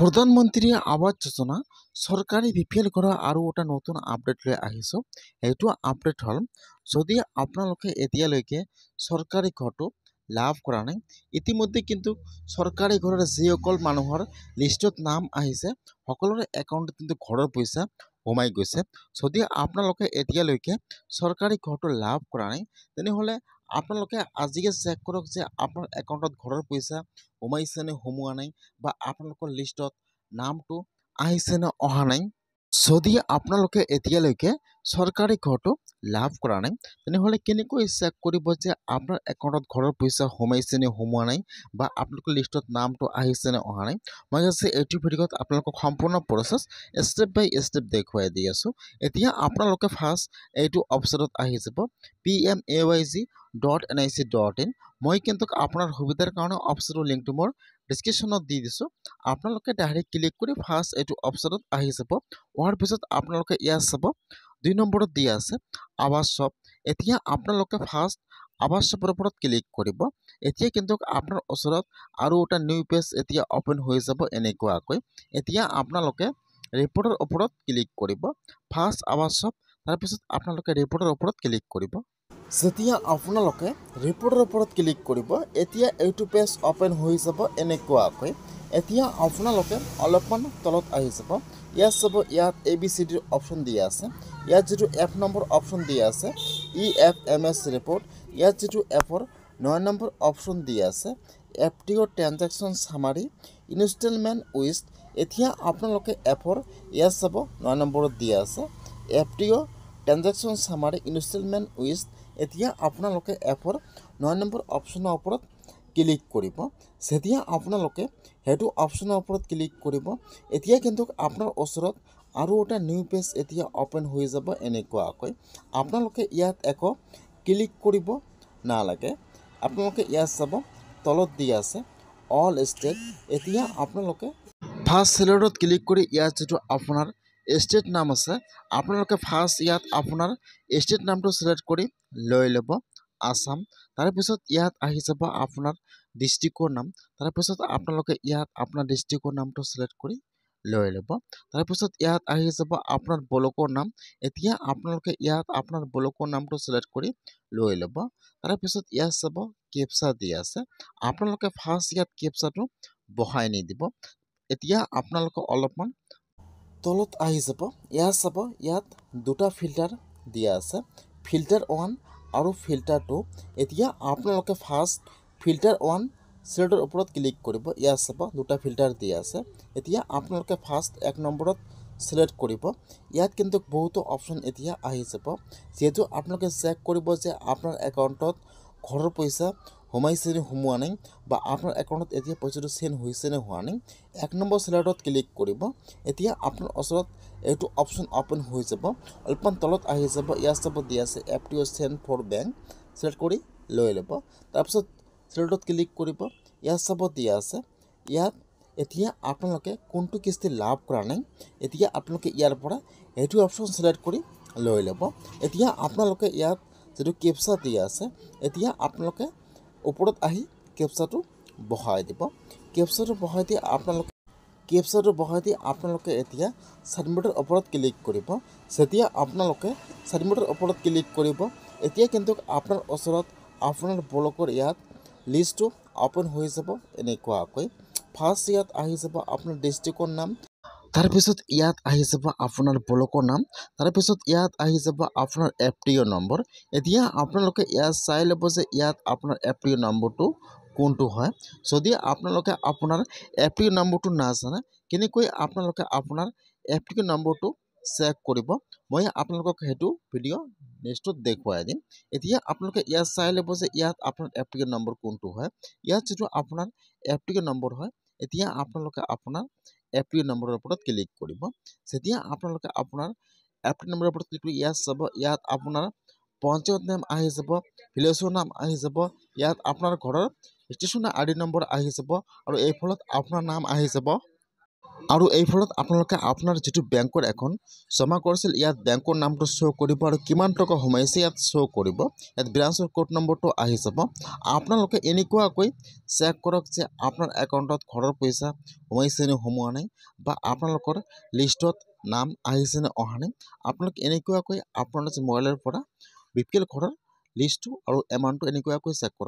প্ৰধানমন্ত্ৰী আৱাস যোজনা চৰকাৰী বিপিএল ঘৰৰ আৰু এটা নতুন আপডেট লৈ আহিছোঁ। এইটো আপডেট হ'ল যদি আপোনালোকে এতিয়ালৈকে চৰকাৰী ঘৰটো লাভ কৰা নাই, ইতিমধ্যে কিন্তু চৰকাৰী ঘৰৰ যিসকল মানুহৰ লিষ্টত নাম আহিছে সকলোৰে একাউণ্টত কিন্তু ঘৰৰ পইচা সোমাই গৈছে। যদি আপোনালোকে এতিয়ালৈকে চৰকাৰী ঘৰটো লাভ কৰা নাই তেনেহ'লে আপোনালোকে আজিকে চেক কৰক যে আপোনাৰ একাউণ্টত ঘৰৰ পইচা সোমাইছে নে সোমোৱা নাই বা আপোনালোকৰ লিষ্টত নামটো আহিছে নে অহা নাই। যদি আপোনালোকে এতিয়ালৈকে চৰকাৰী ঘৰটো লাভ কৰা নাই তেনেহ'লে কেনেকৈ চেক কৰিব যে আপোনাৰ একাউণ্টত ঘৰৰ পইচা সোমাইছে নে সোমোৱা নাই বা আপোনালোকৰ লিষ্টত নামটো আহিছে নে অহা নাই। মই আজি এইটো ভিডিঅ'ত আপোনালোকক সম্পূৰ্ণ প্ৰচেছ ষ্টেপ বাই ষ্টেপ দেখুৱাই দি আছোঁ। এতিয়া আপোনালোকে ফাৰ্ষ্ট এইটো অপশ্যনত আহি যাব PMAYG.nic.in। মই কিন্তু আপোনাৰ সুবিধাৰ কাৰণে অপশ্যনৰ লিংকটো মোৰ ডিছক্ৰিপশ্যনত দি দিছোঁ। আপোনালোকে ডাইৰেক্ট ক্লিক কৰি ফাৰ্ষ্ট এইটো অপশ্যনত আহি যাব। হোৱাৰ পিছত আপোনালোকে ইয়াত চাব 2 নম্বৰত দিয়া আছে আৱাস শ্বপ। এতিয়া আপোনালোকে ফাৰ্ষ্ট আৱাস শ্বপৰ ওপৰত ক্লিক কৰিব। এতিয়া কিন্তু আপোনাৰ ওচৰত আৰু এটা নিউ পেজ এতিয়া অপেন হৈ যাব এনেকুৱাকৈ। এতিয়া আপোনালোকে ৰিপৰ্টৰ ওপৰত ক্লিক কৰিব। ফাৰ্ষ্ট আৱাস শ্বপ, তাৰপিছত আপোনালোকে ৰিপৰ্টৰ ওপৰত ক্লিক কৰিব। যেতিয়া আপোনালোকে ৰিপৰ্টৰ ওপৰত ক্লিক কৰিব এতিয়া এইটো পেজ অপেন হৈ যাব এনেকুৱাকৈ। এতিয়া আপোনালোকে অলপমান তলত আহি যাব। ইয়াত চাব, ইয়াত ABCDৰ অপশ্যন দিয়া আছে। ইয়াত যিটো F নম্বৰ অপশ্যন দিয়া আছে EFMS ৰিপৰ্ট, ইয়াত যিটো Fৰ 9 নম্বৰ অপশ্যন দিয়া আছে FTO transaction summary instalment wished. এতিয়া আপোনালোকে Fৰ ইয়াত চাব 9 নম্বৰত দিয়া আছে FTO transaction summary instalment wished. এতিয়া আপোনালোকে Fৰ 9 নম্বৰ অপশ্যনৰ ওপৰত ক্লিক কৰিব। যেতিয়া আপোনালোকে সেইটো অপশ্যনৰ ওপৰত ক্লিক কৰিব এতিয়া কিন্তু আপোনাৰ ওচৰত আৰু এটা নিউ পেজ এতিয়া অপেন হৈ যাব এনেকুৱাকৈ। আপোনালোকে ইয়াত একো ক্লিক কৰিব নালাগে। আপোনালোকে ইয়াত চাব তলত দিয়া আছে অল ষ্টেট। এতিয়া আপোনালোকে ফাৰ্ষ্ট চিলেক্টত ক্লিক কৰি ইয়াত যিটো আপোনাৰ ষ্টেট নাম আছে আপোনালোকে ফাৰ্ষ্ট ইয়াত আপোনাৰ ষ্টেট নামটো চিলেক্ট কৰি লৈ ল'ব আসাম। তাৰপিছত ইয়াত আহি যাব আপোনাৰ ডিষ্ট্ৰিক্টৰ নাম। তাৰপিছত আপোনালোকে ইয়াত আপোনাৰ ডিষ্ট্ৰিক্টৰ নামটো চিলেক্ট কৰি লৈ ল'ব। তাৰপিছত ইয়াত আহি যাব আপোনাৰ ব্লকৰ নাম। এতিয়া আপোনালোকে ইয়াত আপোনাৰ ব্লকৰ নামটো চিলেক্ট কৰি লৈ ল'ব। তাৰপিছত ইয়াত চাব কেপচা দিয়া আছে। আপোনালোকে ফাৰ্ষ্ট ইয়াত কেপচাটো বহাই নিদিব। এতিয়া আপোনালোকে অলপমান তলত আহি যাব। ইয়াত চাব ইয়াত দুটা ফিল্টাৰ দিয়া আছে, ফিল্টাৰ 1 আৰু ফিল্টাৰ 2। এতিয়া আপোনালোকে ফাৰ্ষ্ট ফিল্টাৰ 1 চিলেক্টৰ ওপৰত ক্লিক কৰিব। ইয়াত চাব দুটা ফিল্টাৰ দিয়া আছে। এতিয়া আপোনালোকে ফাৰ্ষ্ট 1 নম্বৰত চিলেক্ট কৰিব। ইয়াত কিন্তু বহুতো অপশ্যন এতিয়া আহি যাব। যিহেতু আপোনালোকে চেক কৰিব যে আপোনাৰ একাউণ্টত ঘৰৰ পইচা সোমাইছে নে সোমোৱা নাই বা আপোনাৰ একাউণ্টত এতিয়া পইচাটো চেণ্ড হৈছে নে হোৱা নাই। 1 নম্বৰ চিলেক্টত ক্লিক কৰিব। এতিয়া আপোনাৰ ওচৰত এইটো অপশ্যন অপেন হৈ যাব। অলপমান তলত আহি যাব। ইয়াত চাব দিয়া আছে FTO sent for bank, select কৰি লৈ ল'ব। তাৰপিছত চিলেক্টত ক্লিক কৰিব। ইয়াত চাব দিয়া আছে ইয়াত এতিয়া আপোনালোকে কোনটো কিস্তি লাভ কৰা নাই। এতিয়া আপোনালোকে ইয়াৰ পৰা এইটো অপশ্যন চিলেক্ট কৰি লৈ ল'ব। এতিয়া আপোনালোকে ইয়াত যিটো কেপচা দিয়া আছে এতিয়া আপোনালোকে ওপৰত আহি কেপচাটো বহাই দিব। কেপচাটো বহাই দি আপোনালোকে এতিয়া ছাবমিটৰ ওপৰত ক্লিক কৰিব। যেতিয়া আপোনালোকে ছাবমিটৰ ওপৰত ক্লিক কৰিব এতিয়া কিন্তু আপোনাৰ ওচৰত আপোনাৰ ব্লকৰ ইয়াত লিষ্টটো অপেন হৈ যাব এনেকুৱাকৈ। ফাৰ্ষ্ট ইয়াত আহি যাব আপোনাৰ ডিষ্ট্ৰিক্টৰ নাম, তাৰপিছত ইয়াত আহি যাব আপোনাৰ ব্লকৰ নাম, তাৰপিছত ইয়াত আহি যাব আপোনাৰ FTO নম্বৰ। এতিয়া আপোনালোকে ইয়াত চাই ল'ব যে ইয়াত আপোনাৰ FTO নম্বৰটো কোনটো হয়। যদি আপোনালোকে আপোনাৰ FTO নম্বৰটো নাজানে কেনেকৈ আপোনালোকে আপোনাৰ FTO নম্বৰটো চেক কৰিব মই আপোনালোকক সেইটো ভিডিঅ' নেক্সটত দেখুৱাই দিম। এতিয়া আপোনালোকে ইয়াত চাই ল'ব যে ইয়াত আপোনাৰ FTO নম্বৰ কোনটো হয়। ইয়াত যিটো আপোনাৰ FTO নম্বৰ হয় এতিয়া আপোনালোকে আপোনাৰ FTO নম্বৰৰ ওপৰত ক্লিক কৰিব। যেতিয়া আপোনালোকে আপোনাৰ FTO নম্বৰৰ ওপৰত ক্লিক কৰি ইয়াত চাব ইয়াত আপোনাৰ পঞ্চায়ত নাম আহি যাব, ভিলেজৰ নাম আহি যাব, ইয়াত আপোনাৰ ঘৰৰ ষ্টেচনৰ ID নম্বৰ আহি যাব আৰু এই ফলত আপোনাৰ নাম আহি যাব। আৰু এই ফলত আপোনালোকে আপোনাৰ যিটো বেংকৰ একাউণ্ট জমা কৰিছিল ইয়াত বেংকৰ নামটো শ্ব' কৰিব আৰু কিমান টকা সোমাইছে ইয়াত শ্ব' কৰিব। ইয়াত ব্ৰাঞ্চৰ কোড নম্বৰটো আহি যাব। আপোনালোকে এনেকুৱাকৈ চেক কৰক যে আপোনাৰ একাউণ্টত ঘৰৰ পইচা সোমাইছে নে সোমোৱা নাই, বা আপোনালোকৰ লিষ্টত নাম আহিছে নে অহা নাই। আপোনালোকে এনেকুৱাকৈ আপোনাৰ মোবাইলৰ পৰা BPL ঘৰৰ লিষ্টটো আৰু এমাউণ্টটো এনেকুৱাকৈ চেক কৰক।